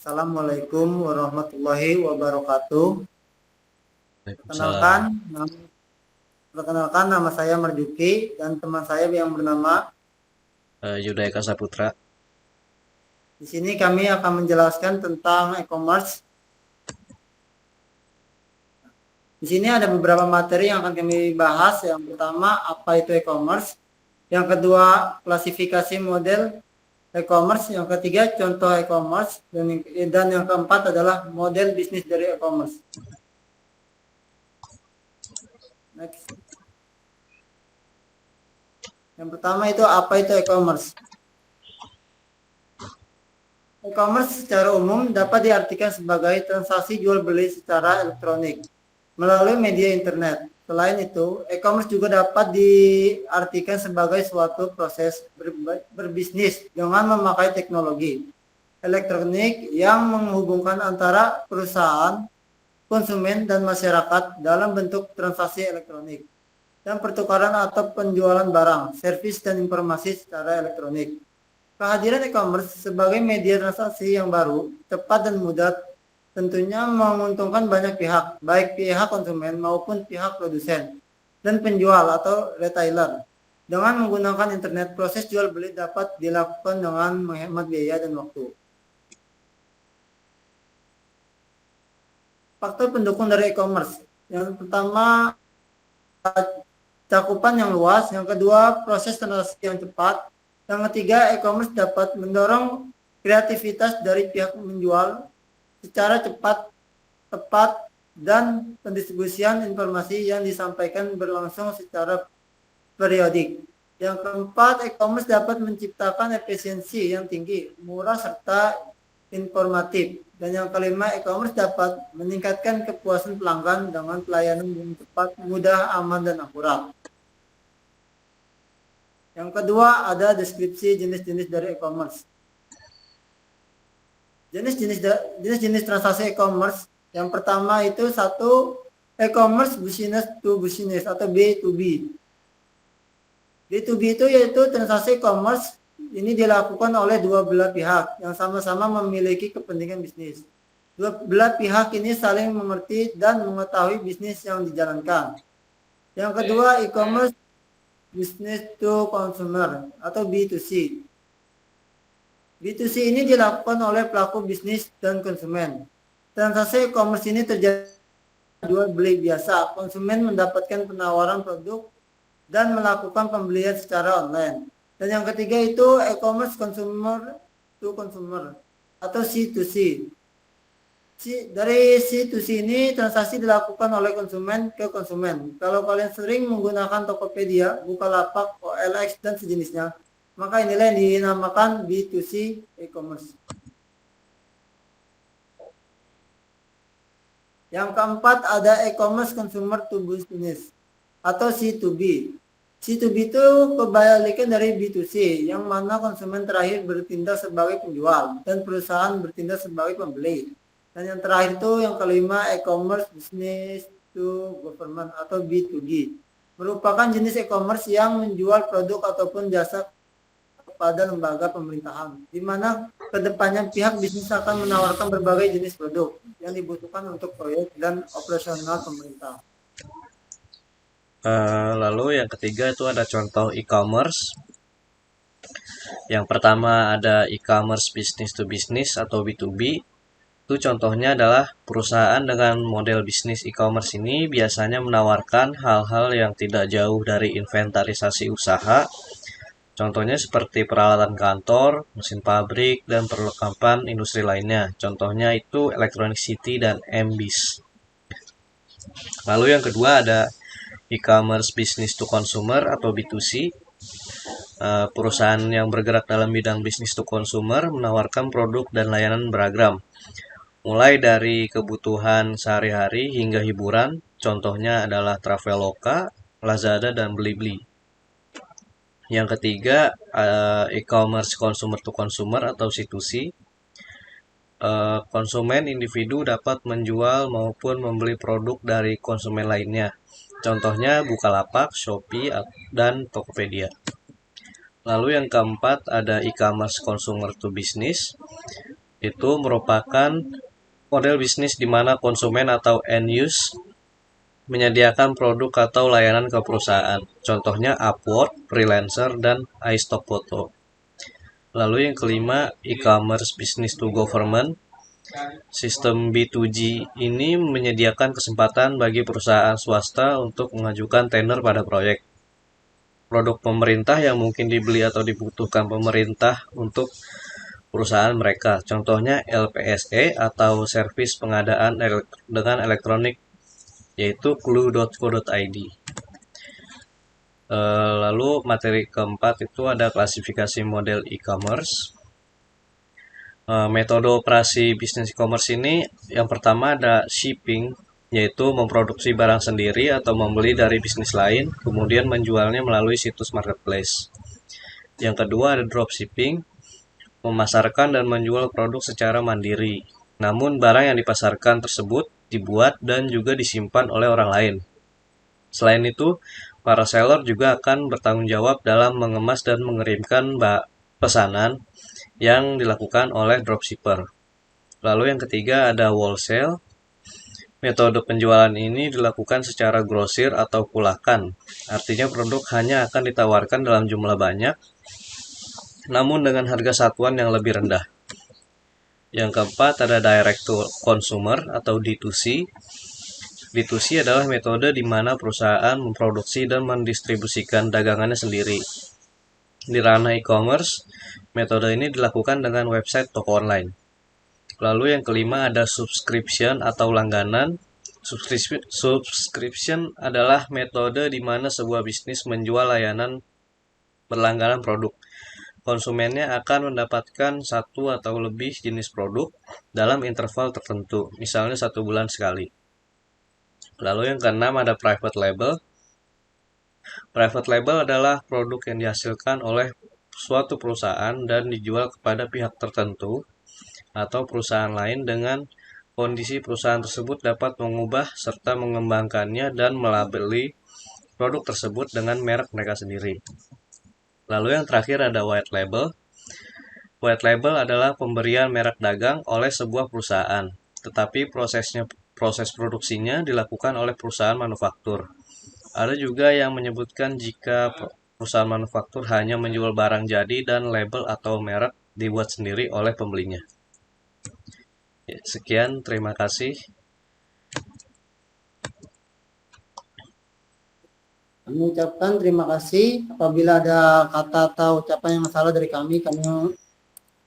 Assalamualaikum warahmatullahi wabarakatuh. Waalaikumsalam. Perkenalkan nama saya Marjuki dan teman saya yang bernama. Yuda Eka Saputra. Di sini kami akan menjelaskan tentang e-commerce. Di sini ada beberapa materi yang akan kami bahas. Yang pertama, apa itu e-commerce? Yang kedua, klasifikasi model e-commerce. Yang ketiga, contoh e-commerce. Dan yang keempat adalah model bisnis dari e-commerce. Next. Yang pertama itu apa itu e-commerce? E-commerce secara umum dapat diartikan sebagai transaksi jual beli secara elektronik melalui media internet. Selain itu, e-commerce juga dapat diartikan sebagai suatu proses berbisnis dengan memakai teknologi elektronik yang menghubungkan antara perusahaan, konsumen, dan masyarakat dalam bentuk transaksi elektronik dan pertukaran atau penjualan barang, servis, dan informasi secara elektronik. Kehadiran e-commerce sebagai media transaksi yang baru, cepat, dan mudah tentunya menguntungkan banyak pihak, baik pihak konsumen maupun pihak produsen dan penjual atau retailer. Dengan menggunakan internet, proses jual beli dapat dilakukan dengan menghemat biaya dan waktu. Faktor pendukung dari e-commerce. Yang pertama, cakupan yang luas. Yang kedua, proses transaksi yang cepat. Yang ketiga, e-commerce dapat mendorong kreativitas dari pihak menjual secara cepat, tepat, dan pendistribusian informasi yang disampaikan berlangsung secara periodik. Yang keempat, e-commerce dapat menciptakan efisiensi yang tinggi, murah, serta informatif. Dan yang kelima, e-commerce dapat meningkatkan kepuasan pelanggan dengan pelayanan yang cepat, mudah, aman, dan akurat. Yang kedua, ada deskripsi jenis-jenis dari e-commerce. Jenis-jenis transaksi e-commerce. Yang pertama itu satu, e-commerce business to business atau B2B. B2B itu yaitu transaksi e-commerce ini dilakukan oleh dua belah pihak yang sama-sama memiliki kepentingan bisnis. Dua belah pihak ini saling mengerti dan mengetahui bisnis yang dijalankan. Yang kedua, e-commerce business to consumer atau B2C. B2C ini dilakukan oleh pelaku bisnis dan konsumen. Transaksi e-commerce ini terjadi jual beli biasa. Konsumen mendapatkan penawaran produk dan melakukan pembelian secara online. Dan yang ketiga itu e-commerce consumer to consumer atau C2C. Dari C2C ini transaksi dilakukan oleh konsumen ke konsumen. Kalau kalian sering menggunakan Tokopedia, Bukalapak, OLX, dan sejenisnya, maka inilah yang dinamakan B2C e-commerce. Yang keempat ada e-commerce consumer to business atau C2B. C2B itu kebalikan dari B2C, yang mana konsumen terakhir bertindak sebagai penjual dan perusahaan bertindak sebagai pembeli. Dan yang terakhir itu yang kelima, e-commerce business to government atau B2G. Merupakan jenis e-commerce yang menjual produk ataupun jasa pada lembaga pemerintahan, di mana kedepannya pihak bisnis akan menawarkan berbagai jenis produk yang dibutuhkan untuk proyek dan operasional pemerintah. Lalu yang ketiga itu ada contoh e-commerce. Yang pertama ada e-commerce business to business atau B2B. Itu contohnya adalah perusahaan dengan model bisnis e-commerce ini biasanya menawarkan hal-hal yang tidak jauh dari inventarisasi usaha. Contohnya seperti peralatan kantor, mesin pabrik, dan perlengkapan industri lainnya. Contohnya itu Electronic City dan MBIS. Lalu yang kedua ada e-commerce business to consumer atau B2C. Perusahaan yang bergerak dalam bidang business to consumer menawarkan produk dan layanan beragam, mulai dari kebutuhan sehari-hari hingga hiburan. Contohnya adalah Traveloka, Lazada, dan Blibli. Yang ketiga, e-commerce consumer to consumer atau C2C. Konsumen individu dapat menjual maupun membeli produk dari konsumen lainnya. Contohnya Bukalapak, Shopee, dan Tokopedia. Lalu yang keempat ada e-commerce consumer to business. itu merupakan model bisnis di mana konsumen atau end use menyediakan produk atau layanan ke perusahaan. Contohnya Upwork, Freelancer, dan iStock Photo. Lalu yang kelima, e-commerce business to government. Sistem B2G ini menyediakan kesempatan bagi perusahaan swasta untuk mengajukan tender pada proyek. Produk pemerintah yang mungkin dibeli atau dibutuhkan pemerintah untuk perusahaan mereka. Contohnya LPSE atau servis pengadaan dengan elektronik, yaitu clue.co.id. Lalu materi keempat itu ada klasifikasi model e-commerce. Metode operasi bisnis e-commerce ini yang pertama ada shipping, yaitu memproduksi barang sendiri atau membeli dari bisnis lain, kemudian menjualnya melalui situs marketplace. Yang kedua ada dropshipping, memasarkan dan menjual produk secara mandiri. Namun barang yang dipasarkan tersebut dibuat dan juga disimpan oleh orang lain. Selain itu, para seller juga akan bertanggung jawab dalam mengemas dan mengirimkan pesanan yang dilakukan oleh dropshipper. Lalu yang ketiga ada wholesale. Metode penjualan ini dilakukan secara grosir atau kulakan. Artinya produk hanya akan ditawarkan dalam jumlah banyak, namun dengan harga satuan yang lebih rendah. Yang keempat ada direct to consumer atau D2C. D2C adalah metode di mana perusahaan memproduksi dan mendistribusikan dagangannya sendiri. Di ranah e-commerce, metode ini dilakukan dengan website toko online. Lalu yang kelima ada subscription atau langganan. Subscription adalah metode di mana sebuah bisnis menjual layanan berlangganan produk. Konsumennya akan mendapatkan satu atau lebih jenis produk dalam interval tertentu, misalnya 1 bulan sekali. Lalu yang keenam ada private label. Private label adalah produk yang dihasilkan oleh suatu perusahaan dan dijual kepada pihak tertentu atau perusahaan lain dengan kondisi perusahaan tersebut dapat mengubah serta mengembangkannya dan melabeli produk tersebut dengan merek mereka sendiri. Lalu yang terakhir ada white label. White label adalah pemberian merek dagang oleh sebuah perusahaan, tetapi proses produksinya dilakukan oleh perusahaan manufaktur. Ada juga yang menyebutkan jika perusahaan manufaktur hanya menjual barang jadi dan label atau merek dibuat sendiri oleh pembelinya. Sekian, terima kasih. Kami ucapkan terima kasih. Apabila ada kata atau ucapan yang salah dari kami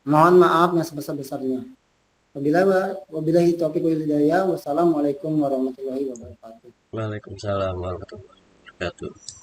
mohon maaf yang sebesar-besarnya. Wabillahi taufiq wal hidayah. Wassalamualaikum warahmatullahi wabarakatuh. Waalaikumsalam warahmatullahi wabarakatuh.